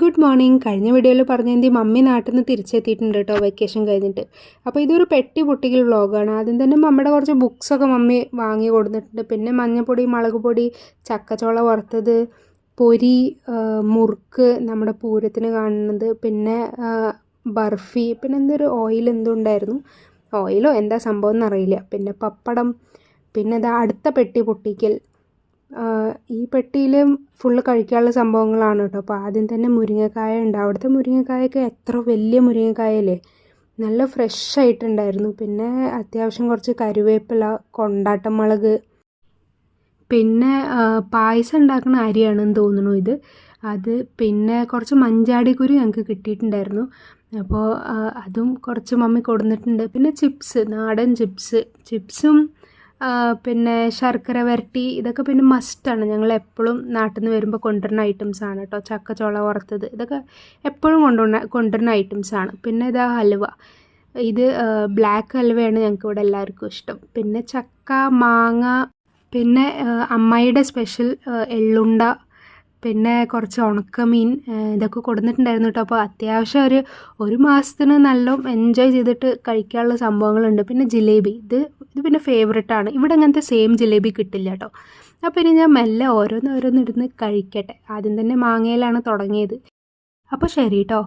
Good morning. കഴിഞ്ഞ വീഡിയോയിൽ പറഞ്ഞതിൻ്റെ മമ്മി നാട്ടിൽ നിന്ന് തിരിച്ചെത്തിയിട്ടുണ്ട് കേട്ടോ, വെക്കേഷൻ കഴിഞ്ഞിട്ട്. അപ്പോൾ ഇതൊരു പെട്ടി പൊട്ടിക്കൽ വ്ളോഗാണ്. ആദ്യം തന്നെ മമ്മിയുടെ കുറച്ച് ബുക്സൊക്കെ മമ്മി വാങ്ങി കൊടുത്തിട്ടുണ്ട്. പിന്നെ മഞ്ഞൾപ്പൊടി, മുളക് പൊടി, ചക്കച്ചോള വറുത്തത്, പൊരി, മുറുക്ക്, നമ്മുടെ പൂരത്തിന് കാണുന്നത്, പിന്നെ ബർഫി, പിന്നെ എന്തൊരു ഓയിൽ എന്തുണ്ടായിരുന്നു, ഓയിലോ എന്താ സംഭവം എന്നറിയില്ല, പിന്നെ പപ്പടം, പിന്നെ ഇതാ അടുത്ത പെട്ടി പൊട്ടിക്കൽ. ഈ പെട്ടിയിൽ ഫുള്ള് കഴിക്കാനുള്ള സംഭവങ്ങളാണ് കേട്ടോ. അപ്പോൾ ആദ്യം തന്നെ മുരിങ്ങക്കായ ഉണ്ട്. അവിടുത്തെ മുരിങ്ങക്കായൊക്കെ എത്ര വലിയ മുരിങ്ങക്കായല്ലേ, നല്ല ഫ്രഷ് ആയിട്ടുണ്ടായിരുന്നു. പിന്നെ അത്യാവശ്യം കുറച്ച് കറിവേപ്പില, കൊണ്ടാട്ടം മുളക്, പിന്നെ പായസം ഉണ്ടാക്കുന്ന അരിയാണെന്ന് തോന്നുന്നു ഇത്, അത്, പിന്നെ കുറച്ച് മഞ്ചാടിക്കുരു ഞങ്ങൾക്ക് കിട്ടിയിട്ടുണ്ടായിരുന്നു. അപ്പോൾ അതും കുറച്ച് മമ്മി കൊടുത്തിട്ടുണ്ട്. പിന്നെ ചിപ്സ്, നാടൻ ചിപ്സും പിന്നെ ശർക്കര വരട്ടി, ഇതൊക്കെ പിന്നെ മസ്റ്റാണ്. ഞങ്ങൾ എപ്പോഴും നാട്ടിൽ നിന്ന് വരുമ്പോൾ കൊണ്ടുവരുന്ന ഐറ്റംസാണ് കേട്ടോ. ചക്കച്ചോള വറുത്തത്, ഇതൊക്കെ എപ്പോഴും കൊണ്ടുവരുന്ന ഐറ്റംസാണ്. പിന്നെ ഇതാ ഹൽവ, ഇത് ബ്ലാക്ക് ഹൽവയാണ് ഞങ്ങൾക്ക് ഇവിടെ എല്ലാവർക്കും ഇഷ്ടം. പിന്നെ ചക്ക, മാങ്ങ, പിന്നെ അമ്മായിയുടെ സ്പെഷ്യൽ എള്ളുണ്ട, പിന്നെ കുറച്ച് ഉണക്കമീൻ, ഇതൊക്കെ കൊടുത്തിട്ടുണ്ടായിരുന്നു കേട്ടോ. അപ്പോൾ അത്യാവശ്യം ഒരു മാസത്തിന് നല്ല എൻജോയ് ചെയ്തിട്ട് കഴിക്കാനുള്ള സംഭവങ്ങളുണ്ട്. പിന്നെ ജിലേബി, ഇത് പിന്നെ ഫേവറേറ്റാണ്. ഇവിടെ അങ്ങനത്തെ സെയിം ജിലേബി കിട്ടില്ല കേട്ടോ. അപ്പോൾ ഇനി ഞാൻ മെല്ലെ ഓരോന്നിരുന്ന് കഴിക്കട്ടെ. ആദ്യം തന്നെ മാങ്ങയിലാണ് തുടങ്ങിയത്. അപ്പോൾ ശരി കേട്ടോ.